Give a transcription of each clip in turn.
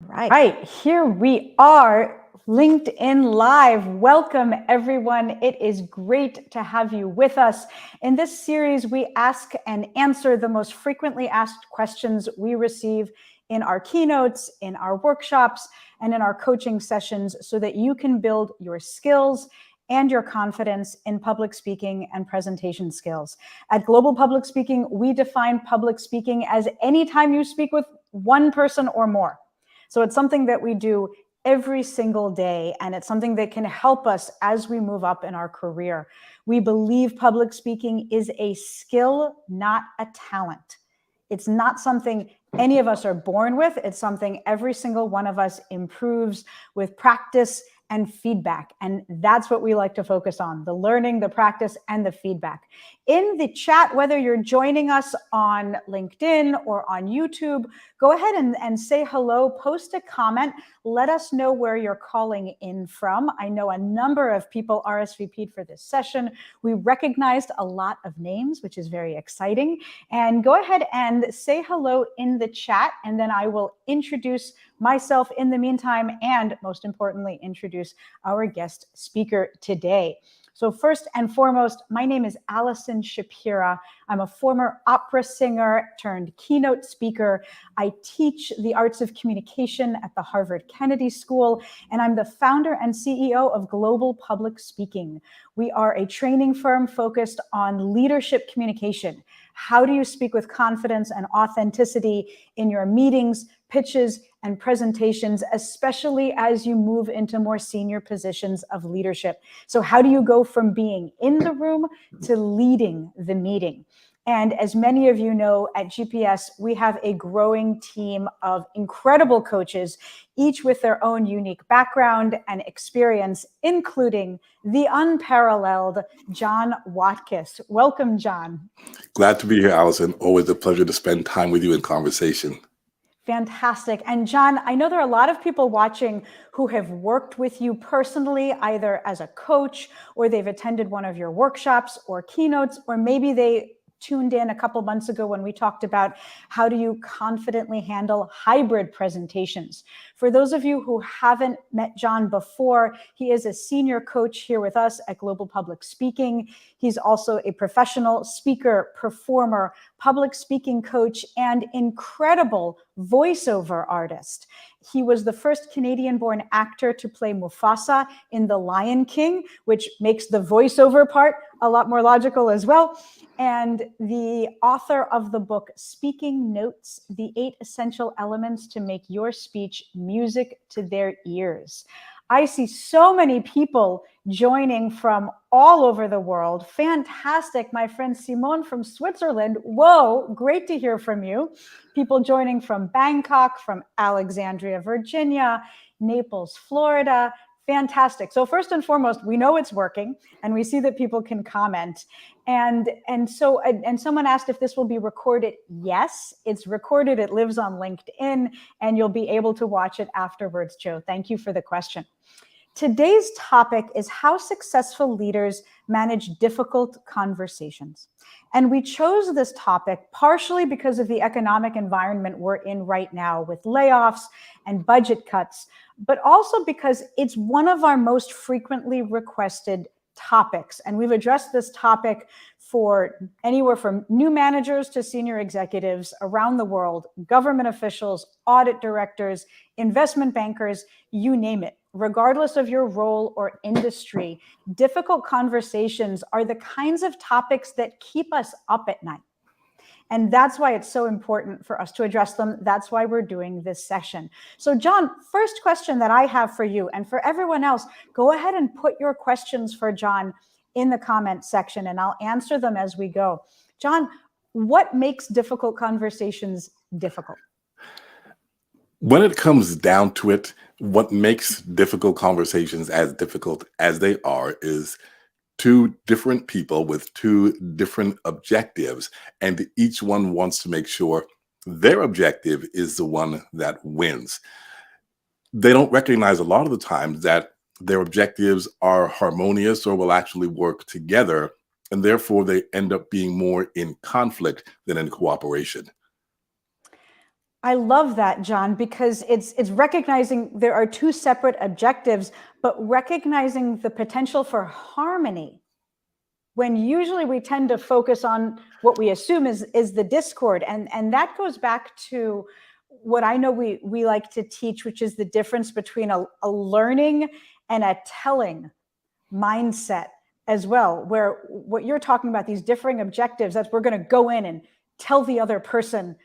Right, here we are, LinkedIn Live. Welcome, everyone. It is great to have you with us. In this series, we ask and answer the most frequently asked questions we receive in our keynotes, in our workshops, and in our coaching sessions so that you can build your skills and your confidence in public speaking and presentation skills. At Global Public Speaking, we define public speaking as any time you speak with one person or more. So it's something that we do every single day, and it's something that can help us as we move up in our career. We believe public speaking is a skill, not a talent. It's not something any of us are born with. It's something every single one of us improves with practice and feedback. And that's what we like to focus on, the learning, the practice, and the feedback. In the chat, whether you're joining us on LinkedIn or on YouTube, go ahead and say hello, post a comment, let us know where you're calling in from. I know a number of people RSVP'd for this session. We recognized a lot of names, which is very exciting. And go ahead and say hello in the chat, and then I will introduce myself in the meantime, and most importantly, introduce our guest speaker today. So first and foremost, my name is Allison Shapira. I'm a former opera singer turned keynote speaker. I teach the arts of communication at the Harvard Kennedy School, and I'm the founder and CEO of Global Public Speaking. We are a training firm focused on leadership communication. How do you speak with confidence and authenticity in your meetings, pitches, and presentations, especially as you move into more senior positions of leadership? So how do you go from being in the room to leading the meeting? And as many of you know, at GPS, we have a growing team of incredible coaches, each with their own unique background and experience, including the unparalleled John Watkis. Welcome, John. Glad to be here, Allison. Always a pleasure to spend time with you in conversation. Fantastic. And John, I know there are a lot of people watching who have worked with you personally, either as a coach, or they've attended one of your workshops or keynotes, or maybe they tuned in a couple months ago when we talked about how do you confidently handle hybrid presentations. For those of you who haven't met John before, he is a senior coach here with us at Global Public Speaking. He's also a professional speaker, performer, public speaking coach, and incredible voiceover artist. He was the first Canadian-born actor to play Mufasa in The Lion King, which makes the voiceover part a lot more logical as well. And the author of the book, Speaking Notes, the 8 Essential Elements to Make Your Speech Music to Their Ears. I see so many people joining from all over the world. Fantastic. My friend Simone from Switzerland. Whoa, great to hear from you. People joining from Bangkok, from Alexandria, Virginia, Naples, Florida. Fantastic. So first and foremost, we know it's working, and we see that people can comment. And someone asked if this will be recorded. Yes, it's recorded. It lives on LinkedIn, and you'll be able to watch it afterwards, Joe. Thank you for the question. Today's topic is how successful leaders manage difficult conversations. And we chose this topic partially because of the economic environment we're in right now with layoffs and budget cuts, but also because it's one of our most frequently requested topics. And we've addressed this topic for anywhere from new managers to senior executives around the world, government officials, audit directors, investment bankers, you name it. Regardless of your role or industry, difficult conversations are the kinds of topics that keep us up at night. And that's why it's so important for us to address them. That's why we're doing this session. So John, first question that I have for you and for everyone else, go ahead and put your questions for John in the comment section and I'll answer them as we go. John, what makes difficult conversations difficult? When it comes down to it, what makes difficult conversations as difficult as they are is two different people with two different objectives, and each one wants to make sure their objective is the one that wins. They don't recognize a lot of the times that their objectives are harmonious or will actually work together, and therefore they end up being more in conflict than in cooperation. I love that, John, because it's recognizing there are two separate objectives, but recognizing the potential for harmony, when usually we tend to focus on what we assume is the discord. And that goes back to what I know we like to teach, which is the difference between a learning and a telling mindset as well, where what you're talking about, these differing objectives, that's we're going to go in and tell the other person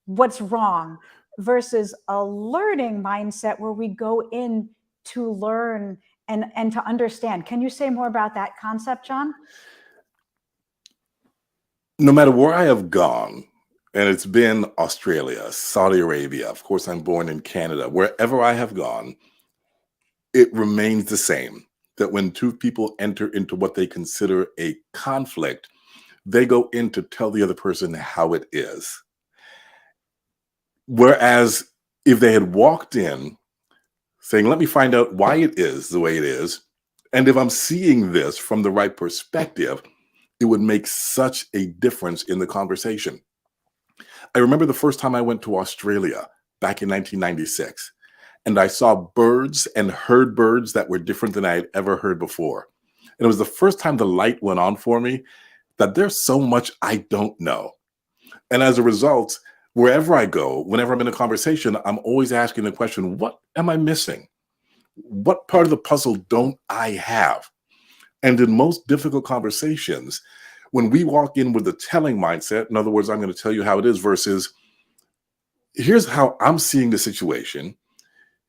what's wrong, versus a learning mindset where we go in to learn and to understand. Can you say more about that concept, John? No matter where I have gone, and it's been Australia, Saudi Arabia, of course, I'm born in Canada, wherever I have gone, it remains the same that when two people enter into what they consider a conflict, they go in to tell the other person how it is. Whereas if they had walked in saying, let me find out why it is the way it is, and if I'm seeing this from the right perspective, it would make such a difference in the conversation. I remember the first time I went to Australia back in 1996, and I saw birds and heard birds that were different than I had ever heard before. And it was the first time the light went on for me that there's so much I don't know. And as a result, wherever I go, whenever I'm in a conversation, I'm always asking the question, what am I missing? What part of the puzzle don't I have? And in most difficult conversations, when we walk in with the telling mindset, in other words, I'm going to tell you how it is versus here's how I'm seeing the situation.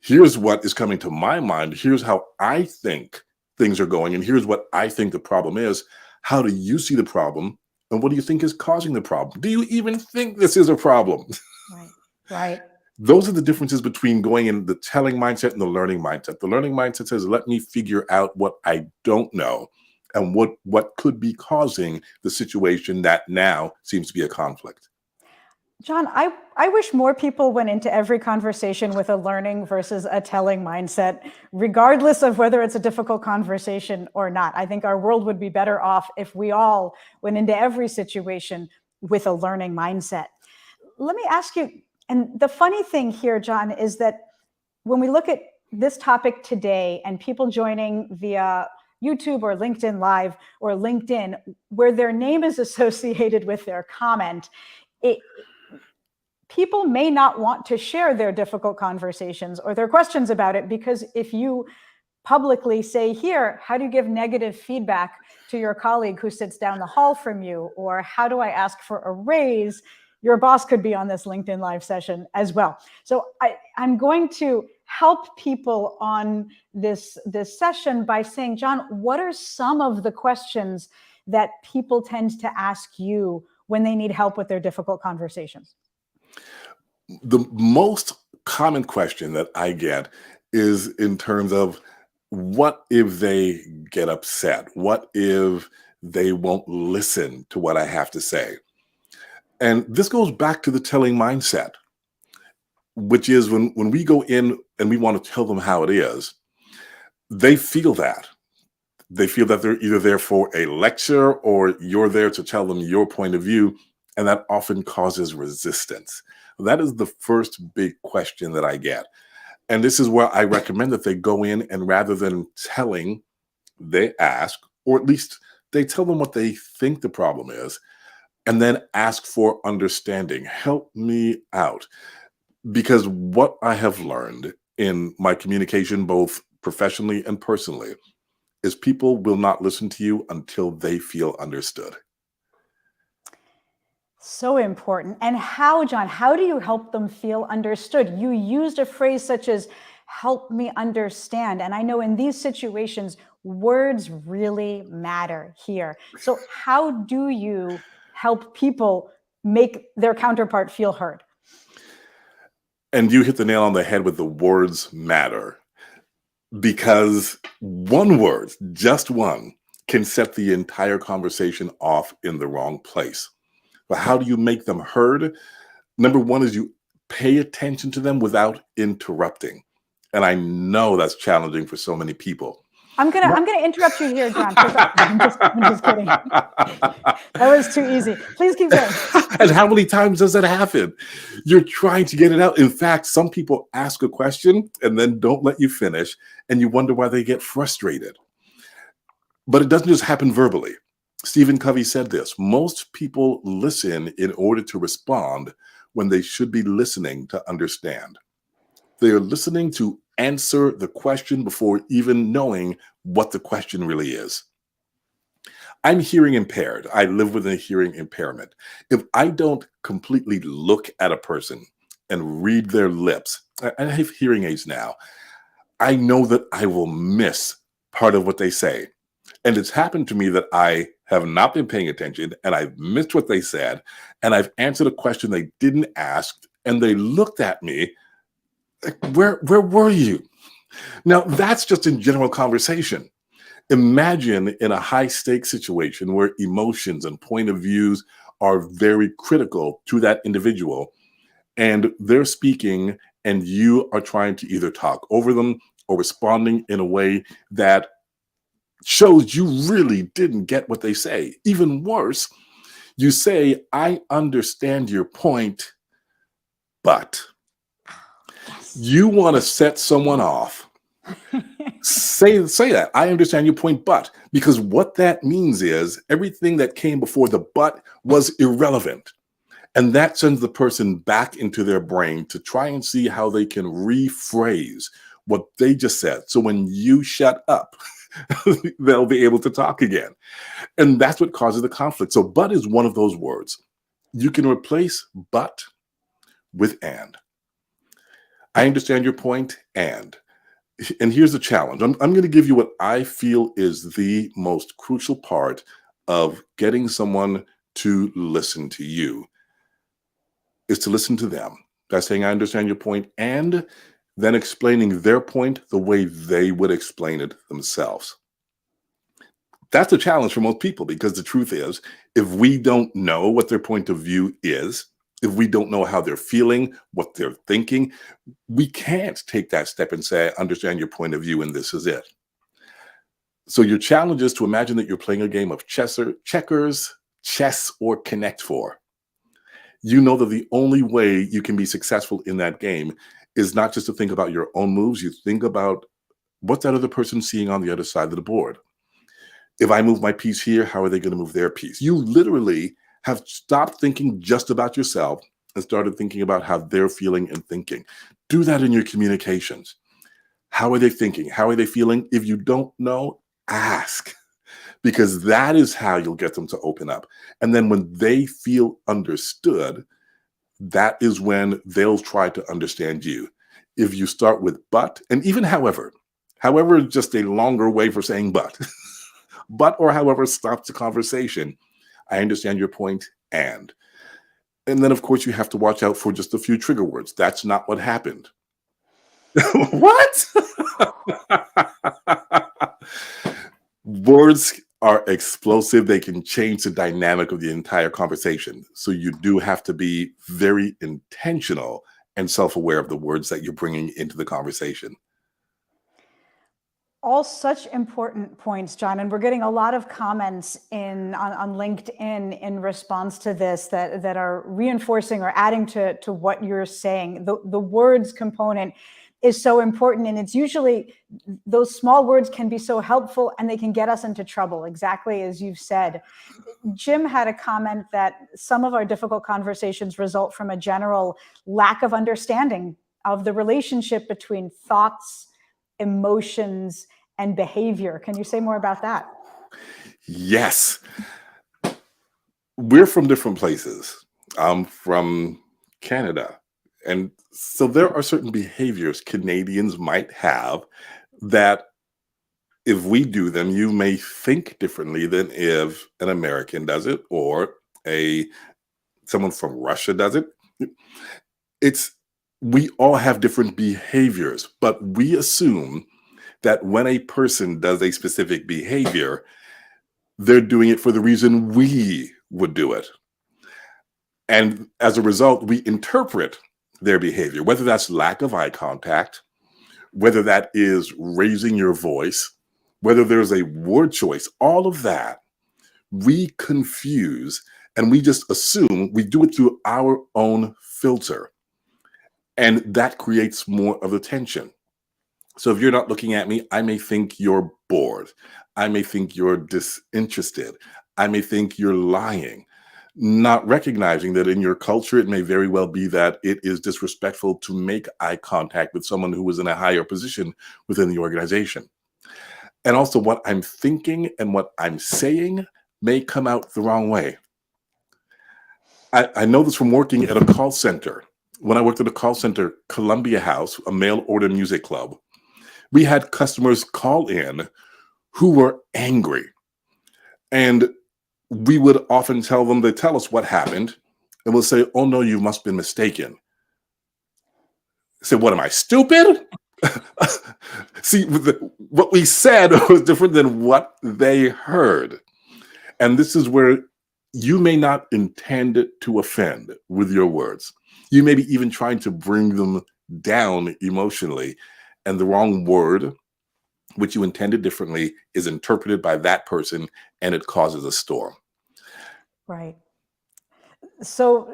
Here's what is coming to my mind. Here's how I think things are going. And here's what I think the problem is. How do you see the problem? And what do you think is causing the problem? Do you even think this is a problem? Right. Right. Those are the differences between going in the telling mindset and the learning mindset. The learning mindset says, let me figure out what I don't know and what could be causing the situation that now seems to be a conflict. John, I wish more people went into every conversation with a learning versus a telling mindset, regardless of whether it's a difficult conversation or not. I think our world would be better off if we all went into every situation with a learning mindset. Let me ask you, and the funny thing here, John, is that when we look at this topic today and people joining via YouTube or LinkedIn Live or LinkedIn, where their name is associated with their comment, people may not want to share their difficult conversations or their questions about it, because if you publicly say, here, how do you give negative feedback to your colleague who sits down the hall from you? Or how do I ask for a raise? Your boss could be on this LinkedIn Live session as well. So I'm going to help people on this session by saying, John, what are some of the questions that people tend to ask you when they need help with their difficult conversations? The most common question that I get is in terms of what if they get upset? What if they won't listen to what I have to say? And this goes back to the telling mindset, which is when we go in and we want to tell them how it is, they feel that. They feel that they're either there for a lecture or you're there to tell them your point of view, and that often causes resistance. That is the first big question that I get. And this is where I recommend that they go in and rather than telling, they ask, or at least they tell them what they think the problem is, and then ask for understanding. Help me out. Because what I have learned in my communication, both professionally and personally, is people will not listen to you until they feel understood. So important. And how, John, how do you help them feel understood? You used a phrase such as help me understand. And I know in these situations, words really matter here. So how do you help people make their counterpart feel heard? And you hit the nail on the head with the words matter, because one word, just one, can set the entire conversation off in the wrong place. But how do you make them heard? Number one is you pay attention to them without interrupting. And I know that's challenging for so many people. I'm gonna interrupt you here, John. I'm just kidding. That was too easy. Please keep going. And how many times does that happen? You're trying to get it out. In fact, some people ask a question and then don't let you finish, and you wonder why they get frustrated. But it doesn't just happen verbally. Stephen Covey said this: most people listen in order to respond when they should be listening to understand. They are listening to answer the question before even knowing what the question really is. I'm hearing impaired. I live with a hearing impairment. If I don't completely look at a person and read their lips, I have hearing aids now, I know that I will miss part of what they say. And it's happened to me that I have not been paying attention and I've missed what they said, and I've answered a question they didn't ask, and they looked at me like, where were you? Now, that's just in general conversation. Imagine in a high stakes situation where emotions and point of views are very critical to that individual, and they're speaking and you are trying to either talk over them or responding in a way that shows you really didn't get what they say. Even worse, you say, I understand your point, but you want to set someone off. Say that. I understand your point, but, because what that means is everything that came before the but was irrelevant. And that sends the person back into their brain to try and see how they can rephrase what they just said. So when you shut up, they'll be able to talk again. And that's what causes the conflict. So but is one of those words. You can replace but with and. I understand your point, and here's the challenge. I'm going to give you what I feel is the most crucial part of getting someone to listen to you, is to listen to them. That's saying, I understand your point, and then explaining their point the way they would explain it themselves. That's a challenge for most people, because the truth is, if we don't know what their point of view is, if we don't know how they're feeling, what they're thinking, we can't take that step and say, I understand your point of view and this is it. So your challenge is to imagine that you're playing a game of checkers, chess, or Connect Four. You know that the only way you can be successful in that game is not just to think about your own moves. You think about what's that other person seeing on the other side of the board. If I move my piece here, how are they going to move their piece? You literally have stopped thinking just about yourself and started thinking about how they're feeling and thinking. Do that in your communications. How are they thinking? How are they feeling? If you don't know, ask, because that is how you'll get them to open up. And then when they feel understood, that is when they'll try to understand you. If you start with but, and even however is just a longer way for saying but, but or however stops the conversation. I understand your point, and then of course you have to watch out for just a few trigger words. That's not what happened. What? Words are explosive. They can change the dynamic of the entire conversation. So you do have to be very intentional and self-aware of the words that you're bringing into the conversation. All such important points, John, and we're getting a lot of comments on LinkedIn in response to this that are reinforcing or adding to what you're saying. The words component is so important, and it's usually those small words can be so helpful, and they can get us into trouble, exactly as you've said. Jim had a comment that some of our difficult conversations result from a general lack of understanding of the relationship between thoughts, emotions, and behavior. Can you say more about that? Yes. We're from different places. I'm from Canada. And so there are certain behaviors Canadians might have that if we do them, you may think differently than if an American does it or someone from Russia does it. We all have different behaviors, but we assume that when a person does a specific behavior, they're doing it for the reason we would do it. And as a result, we interpret their behavior, whether that's lack of eye contact, whether that is raising your voice, whether there's a word choice, all of that, we confuse and we just assume we do it through our own filter. And that creates more of the tension. So if you're not looking at me, I may think you're bored. I may think you're disinterested. I may think you're lying, not recognizing that in your culture, it may very well be that it is disrespectful to make eye contact with someone who is in a higher position within the organization. And also, what I'm thinking and what I'm saying may come out the wrong way. I know this from working at a call center. When I worked at a call center, Columbia House, a mail order music club, we had customers call in who were angry. And we would often tell them, they tell us what happened, and we'll say, oh no, you must have been mistaken. I say, what am I, stupid? See, what we said was different than what they heard. And this is where you may not intend to offend with your words. You may be even trying to bring them down emotionally, and the wrong word, which you intended differently, is interpreted by that person, and it causes a storm. Right. So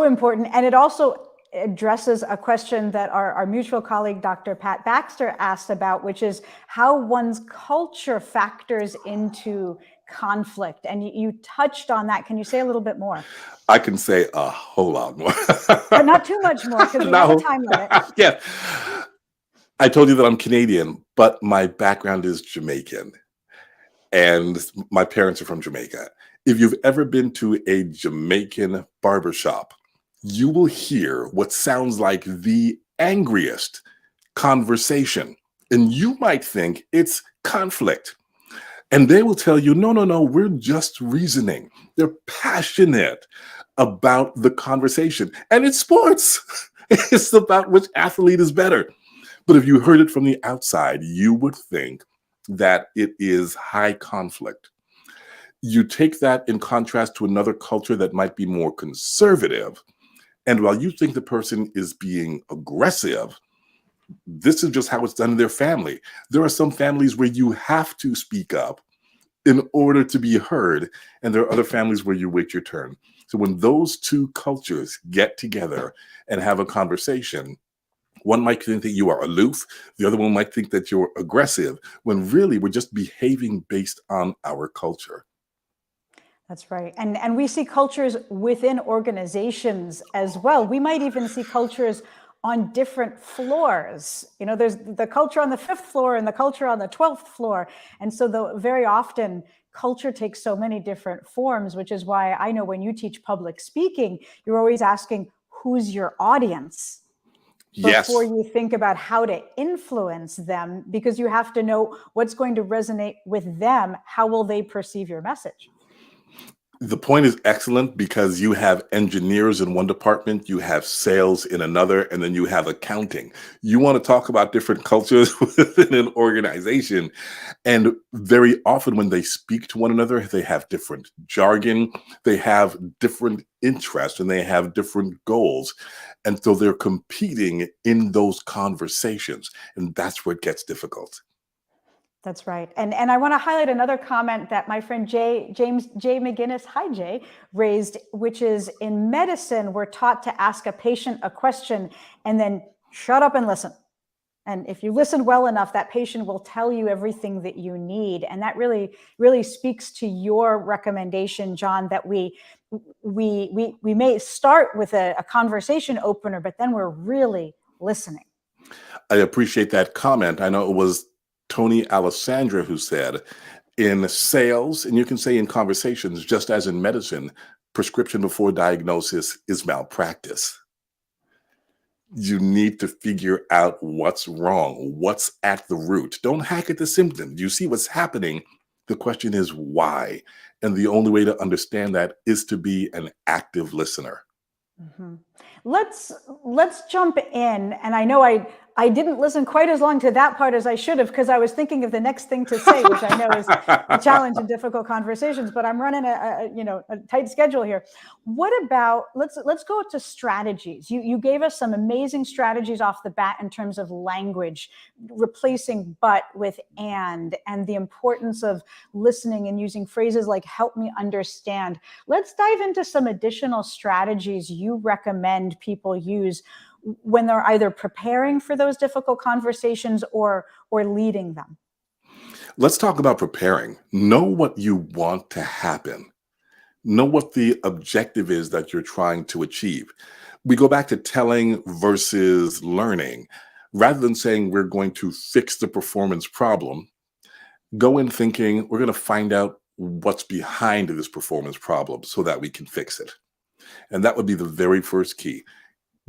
important. And it also addresses a question that our mutual colleague, Dr. Pat Baxter, asked about, which is how one's culture factors into conflict. And you touched on that. Can you say a little bit more? I can say a whole lot more. But not too much more, because we have a time limit. Yeah. I told you that I'm Canadian, but my background is Jamaican. And my parents are from Jamaica. If you've ever been to a Jamaican barbershop, you will hear what sounds like the angriest conversation. And you might think it's conflict. And they will tell you, no, no, no, we're just reasoning. They're passionate about the conversation. And it's sports. It's about which athlete is better. But if you heard it from the outside, you would think that it is high conflict. You take that in contrast to another culture that might be more conservative. And while you think the person is being aggressive, this is just how it's done in their family. There are some families where you have to speak up in order to be heard. And there are other families where you wait your turn. So when those two cultures get together and have a conversation, one might think that you are aloof. The other one might think that you're aggressive, when really we're just behaving based on our culture. That's right. And we see cultures within organizations as well. We might even see cultures on different floors. You know, there's the culture on the 5th floor and the culture on the 12th floor. And so very often culture takes so many different forms, which is why I know when you teach public speaking, you're always asking, who's your audience? Yes. Before you think about how to influence them, because you have to know what's going to resonate with them. How will they perceive your message? The point is excellent, because you have engineers in one department, you have sales in another, and then you have accounting. You want to talk about different cultures within an organization. And very often when they speak to one another, they have different jargon, they have different interests, and they have different goals. And so they're competing in those conversations. And that's where it gets difficult. That's right. And I want to highlight another comment that my friend James J. McGinnis, hi Jay, raised, which is in medicine, we're taught to ask a patient a question and then shut up and listen. And if you listen well enough, that patient will tell you everything that you need. And that really, really speaks to your recommendation, John, that we may start with a conversation opener, but then we're really listening. I appreciate that comment. I know it was Tony Alessandra who said, in sales, and you can say in conversations, just as in medicine, prescription before diagnosis is malpractice. You need to figure out what's wrong, what's at the root. Don't hack at the symptom. You see what's happening. The question is why. And the only way to understand that is to be an active listener. Mm-hmm. Let's jump in. And I know I didn't listen quite as long to that part as I should have because I was thinking of the next thing to say, which I know is a challenge in difficult conversations, but I'm running a tight schedule here. What about, let's go to strategies. You gave us some amazing strategies off the bat in terms of language, replacing but with and the importance of listening and using phrases like help me understand. Let's dive into some additional strategies you recommend people use when they're either preparing for those difficult conversations or leading them. Let's talk about preparing. Know what you want to happen. Know what the objective is that you're trying to achieve. We go back to telling versus learning. Rather than saying we're going to fix the performance problem, go in thinking we're going to find out what's behind this performance problem so that we can fix it. And that would be the very first key.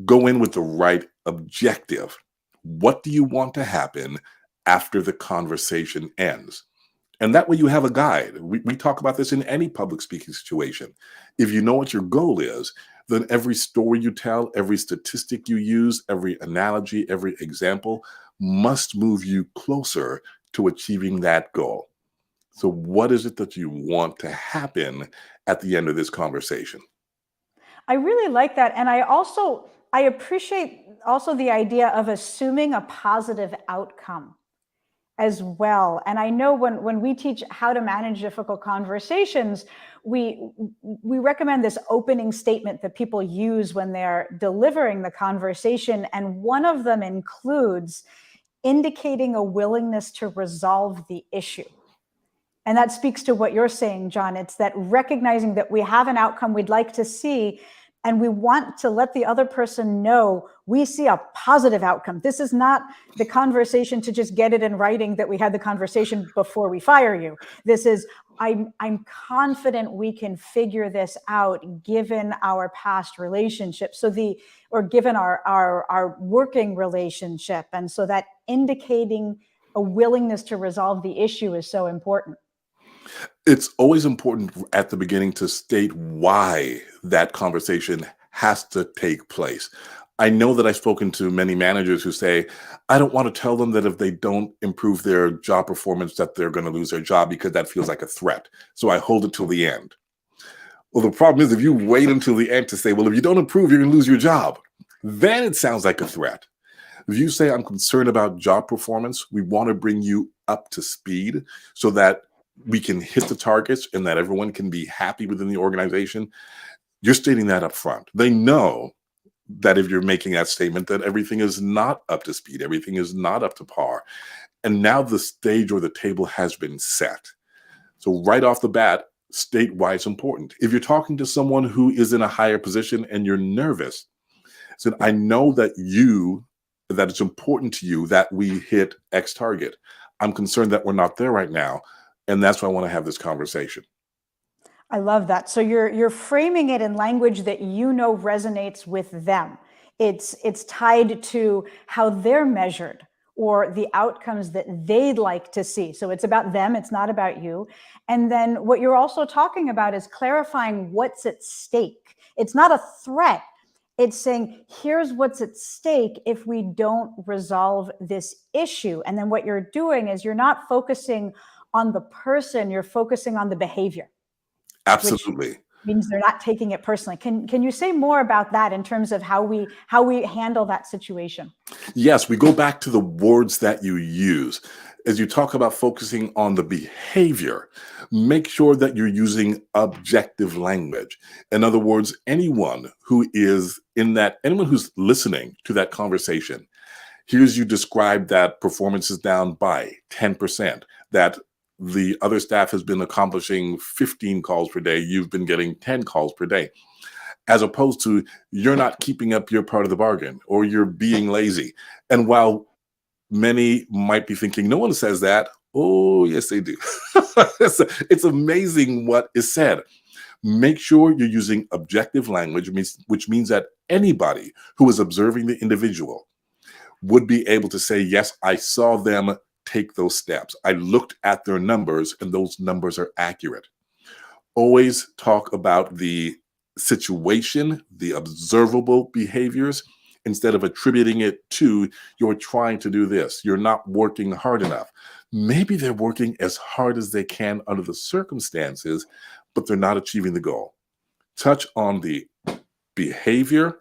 Go in with the right objective. What do you want to happen after the conversation ends? And that way you have a guide. We talk about this in any public speaking situation. If you know what your goal is, then every story you tell, every statistic you use, every analogy, every example must move you closer to achieving that goal. So what is it that you want to happen at the end of this conversation? I really like that. And I appreciate also the idea of assuming a positive outcome as well. And I know when we teach how to manage difficult conversations, we recommend this opening statement that people use when they're delivering the conversation. And one of them includes indicating a willingness to resolve the issue. And that speaks to what you're saying, John. It's that recognizing that we have an outcome we'd like to see, and we want to let the other person know we see a positive outcome. This is not the conversation to just get it in writing that we had the conversation before we fire you. This is, I'm confident we can figure this out given our past relationship. Or given our working relationship. And so that indicating a willingness to resolve the issue is so important. It's always important at the beginning to state why that conversation has to take place. I know that I've spoken to many managers who say, I don't want to tell them that if they don't improve their job performance, that they're going to lose their job because that feels like a threat. So I hold it till the end. Well, the problem is if you wait until the end to say, well, if you don't improve, you're going to lose your job, then it sounds like a threat. If you say, I'm concerned about job performance, we want to bring you up to speed so that we can hit the targets and that everyone can be happy within the organization, you're stating that up front. They know that if you're making that statement, that everything is not up to speed, everything is not up to par. And now the stage or the table has been set. So right off the bat, state why it's important. If you're talking to someone who is in a higher position and you're nervous, so I know that it's important to you that we hit X target. I'm concerned that we're not there right now. And that's why I want to have this conversation. I love that. So you're framing it in language that you know resonates with them. It's tied to how they're measured or the outcomes that they'd like to see. So it's about them, it's not about you. And then what you're also talking about is clarifying what's at stake. It's not a threat. It's saying, here's what's at stake if we don't resolve this issue. And then what you're doing is you're not focusing on the person, you're focusing on the behavior. Absolutely. Which means they're not taking it personally. Can you say more about that in terms of how we handle that situation? Yes, we go back to the words that you use. As you talk about focusing on the behavior, make sure that you're using objective language. In other words, anyone who's listening to that conversation hears you describe that performance is down by 10%, that the other staff has been accomplishing 15 calls per day, you've been getting 10 calls per day, as opposed to you're not keeping up your part of the bargain or you're being lazy. And while many might be thinking, no one says that, oh, yes, they do. It's amazing what is said. Make sure you're using objective language, which means that anybody who is observing the individual would be able to say, yes, I saw them take those steps. I looked at their numbers and those numbers are accurate. Always talk about the situation, the observable behaviors, instead of attributing it to you're trying to do this, you're not working hard enough. Maybe they're working as hard as they can under the circumstances, but they're not achieving the goal. Touch on the behavior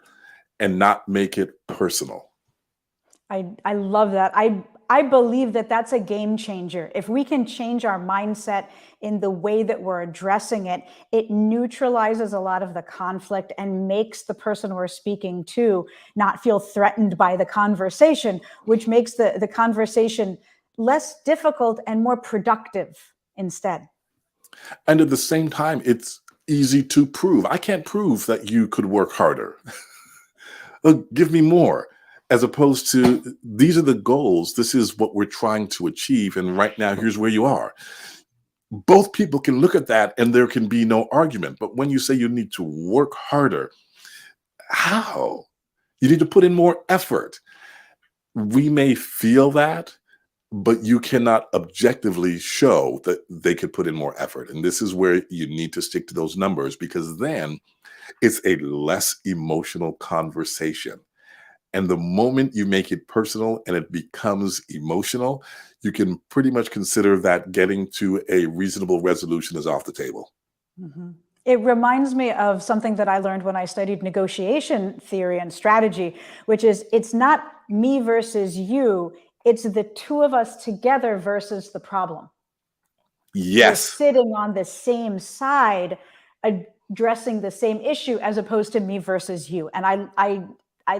and not make it personal. I love that. I believe that that's a game changer. If we can change our mindset in the way that we're addressing it, it neutralizes a lot of the conflict and makes the person we're speaking to not feel threatened by the conversation, which makes the conversation less difficult and more productive instead. And at the same time, it's easy to prove. I can't prove that you could work harder. Give me more. As opposed to, these are the goals. This is what we're trying to achieve. And right now, here's where you are. Both people can look at that and there can be no argument. But when you say you need to work harder, how? You need to put in more effort. We may feel that, but you cannot objectively show that they could put in more effort. And this is where you need to stick to those numbers, because then it's a less emotional conversation. And the moment you make it personal and it becomes emotional, you can pretty much consider that getting to a reasonable resolution is off the table. Mhm. It reminds me of something that I learned when I studied negotiation theory and strategy, which is it's not me versus you, it's the two of us together versus the problem. We're Yes. sitting on the same side, addressing the same issue, as opposed to me versus you. And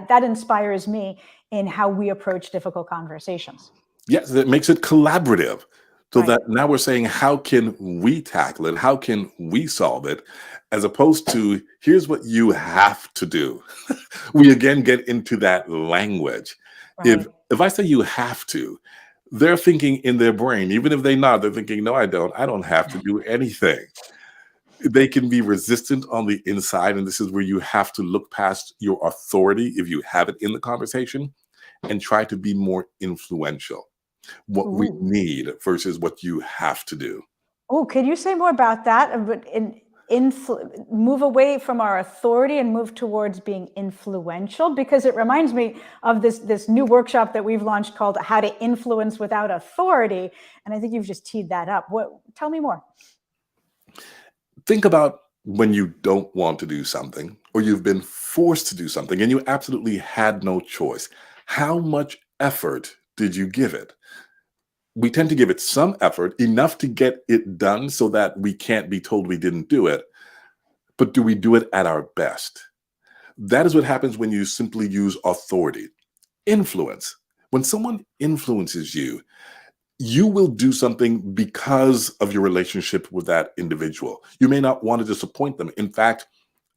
that inspires me in how we approach difficult conversations. Yes, that makes it collaborative. So Right. that now we're saying, how can we tackle it? How can we solve it? As opposed to, here's what you have to do. We again get into that language. If Right. if I say you have to, they're thinking in their brain, even if they nod, they're thinking, no, I don't. I don't have to do anything. They can be resistant on the inside. And this is where you have to look past your authority, if you have it in the conversation, and try to be more influential. What we Ooh. need versus what you have to do. Oh, could you say more about that? But move away from our authority and move towards being influential, because it reminds me of this new workshop that we've launched called "How to Influence Without Authority," and I think you've just teed that up. Tell me more. Think about when you don't want to do something or you've been forced to do something and you absolutely had no choice. How much effort did you give it? We tend to give it some effort, enough to get it done so that we can't be told we didn't do it. But do we do it at our best? That is what happens when you simply use authority. Influence. When someone influences you, you will do something because of your relationship with that individual. You may not want to disappoint them. In fact,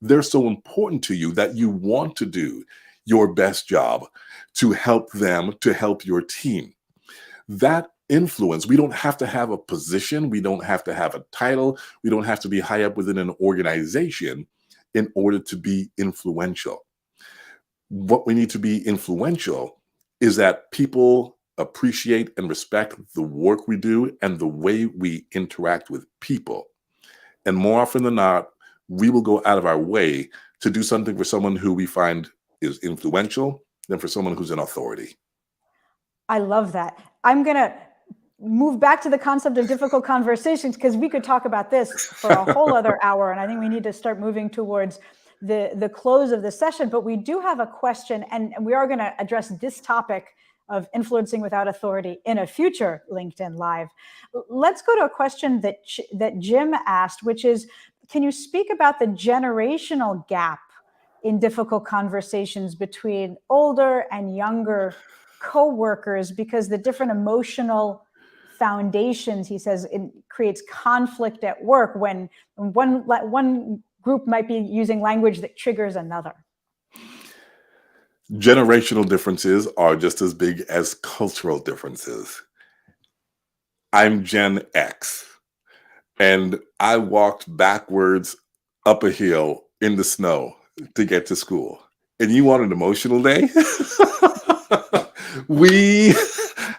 they're so important to you that you want to do your best job to help them, to help your team. That influence, we don't have to have a position, we don't have to have a title, we don't have to be high up within an organization in order to be influential. What we need to be influential is that people appreciate and respect the work we do and the way we interact with people. And more often than not, we will go out of our way to do something for someone who we find is influential than for someone who's in authority. I love that. I'm gonna move back to the concept of difficult conversations, because we could talk about this for a whole other hour, and I think we need to start moving towards the close of the session. But we do have a question, and we are going to address this topic of influencing without authority in a future LinkedIn Live. Let's go to a question that Jim asked, which is, can you speak about the generational gap in difficult conversations between older and younger co-workers, because the different emotional foundations, he says, it creates conflict at work when one group might be using language that triggers another. Generational differences are just as big as cultural differences. I'm Gen X, and I walked backwards up a hill in the snow to get to school. And you want an emotional day? We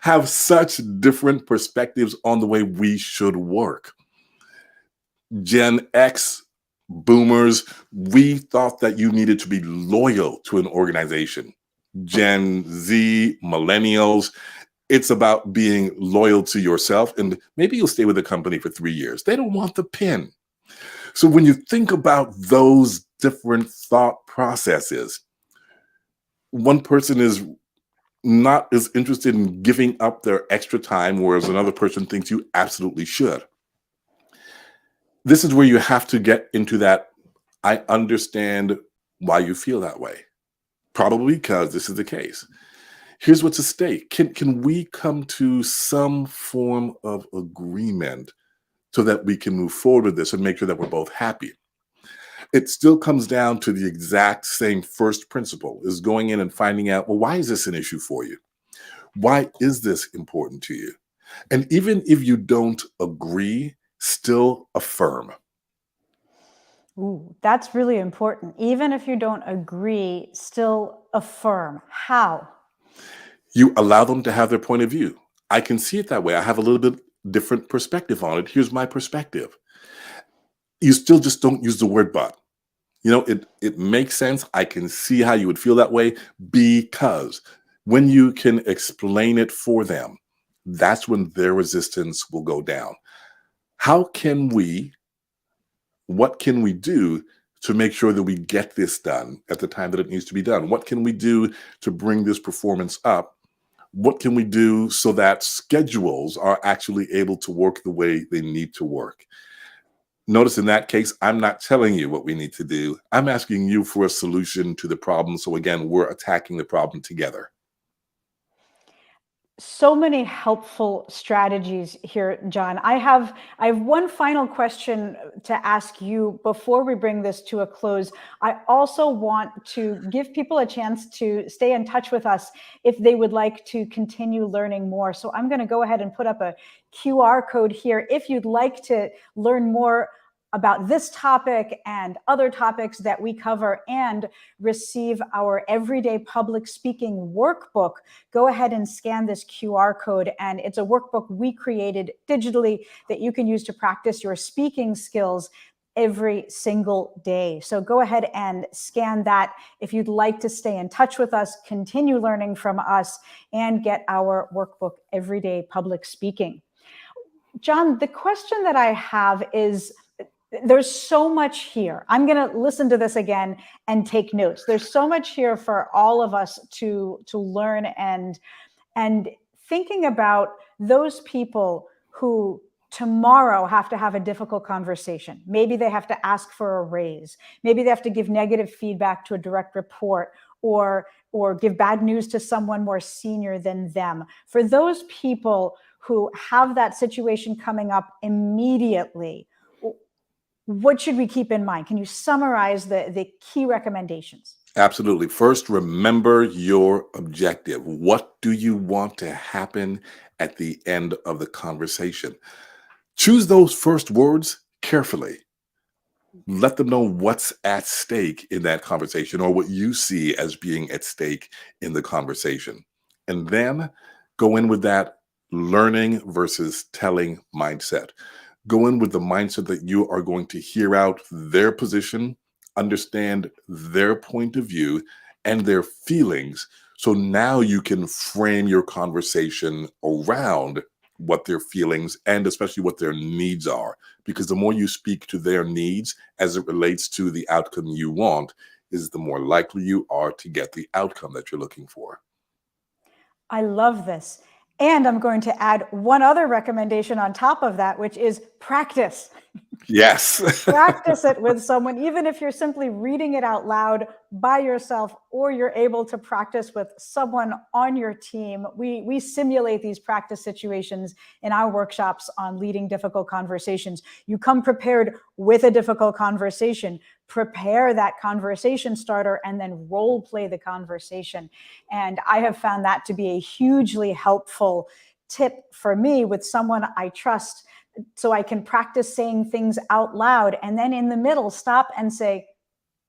have such different perspectives on the way we should work. Gen X, boomers, we thought that you needed to be loyal to an organization. Gen Z, millennials. It's about being loyal to yourself. And maybe you'll stay with the company for 3 years. They don't want the pin. So when you think about those different thought processes, one person is not as interested in giving up their extra time, whereas another person thinks you absolutely should. This is where you have to get into that. I understand why you feel that way. Probably because this is the case. Here's what's at stake. Can we come to some form of agreement so that we can move forward with this and make sure that we're both happy? It still comes down to the exact same first principle, is going in and finding out, well, why is this an issue for you? Why is this important to you? And even if you don't agree, still affirm. Ooh, that's really important. Even if you don't agree, still affirm. How? You allow them to have their point of view. I can see it that way. I have a little bit different perspective on it. Here's my perspective. You still just don't use the word but. It makes sense. I can see how you would feel that way, because when you can explain it for them, that's when their resistance will go down. What can we do to make sure that we get this done at the time that it needs to be done? What can we do to bring this performance up? What can we do so that schedules are actually able to work the way they need to work? Notice in that case, I'm not telling you what we need to do. I'm asking you for a solution to the problem. So again, we're attacking the problem together. So many helpful strategies here, John. I have one final question to ask you before we bring this to a close. I also want to give people a chance to stay in touch with us if they would like to continue learning more. So I'm going to go ahead and put up a QR code here. If you'd like to learn more about this topic and other topics that we cover and receive our everyday public speaking workbook, go ahead and scan this QR code. And it's a workbook we created digitally that you can use to practice your speaking skills every single day. So go ahead and scan that if you'd like to stay in touch with us, continue learning from us, and get our workbook, Everyday Public Speaking. John, the question that I have is, there's so much here. I'm going to listen to this again and take notes. There's so much here for all of us to learn, and thinking about those people who tomorrow have to have a difficult conversation. Maybe they have to ask for a raise. Maybe they have to give negative feedback to a direct report, or give bad news to someone more senior than them. For those people who have that situation coming up immediately, what should we keep in mind? Can you summarize the key recommendations? Absolutely. First, remember your objective. What do you want to happen at the end of the conversation? Choose those first words carefully. Let them know what's at stake in that conversation, or what you see as being at stake in the conversation. And then go in with that learning versus telling mindset. Go in with the mindset that you are going to hear out their position, understand their point of view and their feelings. So now you can frame your conversation around what their feelings and especially what their needs are. Because the more you speak to their needs as it relates to the outcome you want, is the more likely you are to get the outcome that you're looking for. I love this. And I'm going to add one other recommendation on top of that, which is practice. Yes. Practice it with someone, even if you're simply reading it out loud by yourself, or you're able to practice with someone on your team. We simulate these practice situations in our workshops on leading difficult conversations. You come prepared with a difficult conversation, prepare that conversation starter, and then role play the conversation. And I have found that to be a hugely helpful tip for me with someone I trust, so I can practice saying things out loud, and then in the middle stop and say,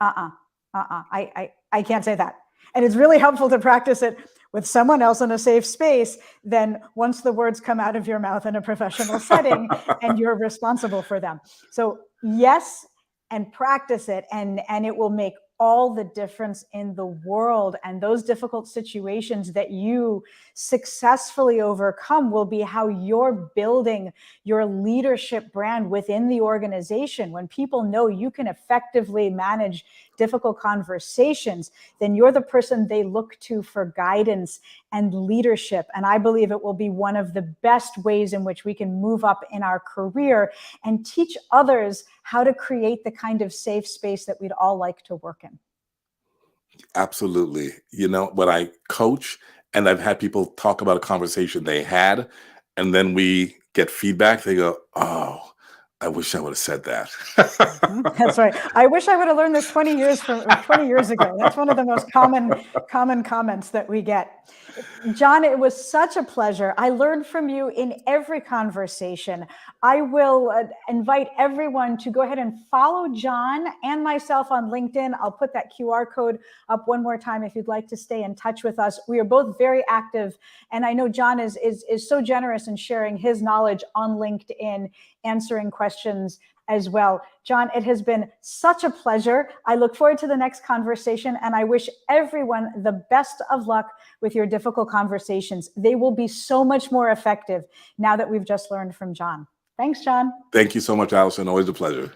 I can't say that. And it's really helpful to practice it with someone else in a safe space than once the words come out of your mouth in a professional setting and you're responsible for them. So yes, and practice it, and it will make all the difference in the world. And those difficult situations that you successfully overcome will be how you're building your leadership brand within the organization. When people know you can effectively manage difficult conversations, then you're the person they look to for guidance and leadership. And I believe it will be one of the best ways in which we can move up in our career and teach others how to create the kind of safe space that we'd all like to work in. Absolutely. You know, when I coach and I've had people talk about a conversation they had, and then we get feedback, they go, "Oh, I wish I would have said that." That's right. I wish I would have learned this 20 years ago. That's one of the most common comments that we get. John, it was such a pleasure. I learned from you in every conversation. I will invite everyone to go ahead and follow John and myself on LinkedIn. I'll put that QR code up one more time if you'd like to stay in touch with us. We are both very active, and I know John is so generous in sharing his knowledge on LinkedIn, answering questions as well. John, it has been such a pleasure. I look forward to the next conversation, and I wish everyone the best of luck with your difficult conversations. They will be so much more effective now that we've just learned from John. Thanks, John. Thank you so much, Allison. Always a pleasure.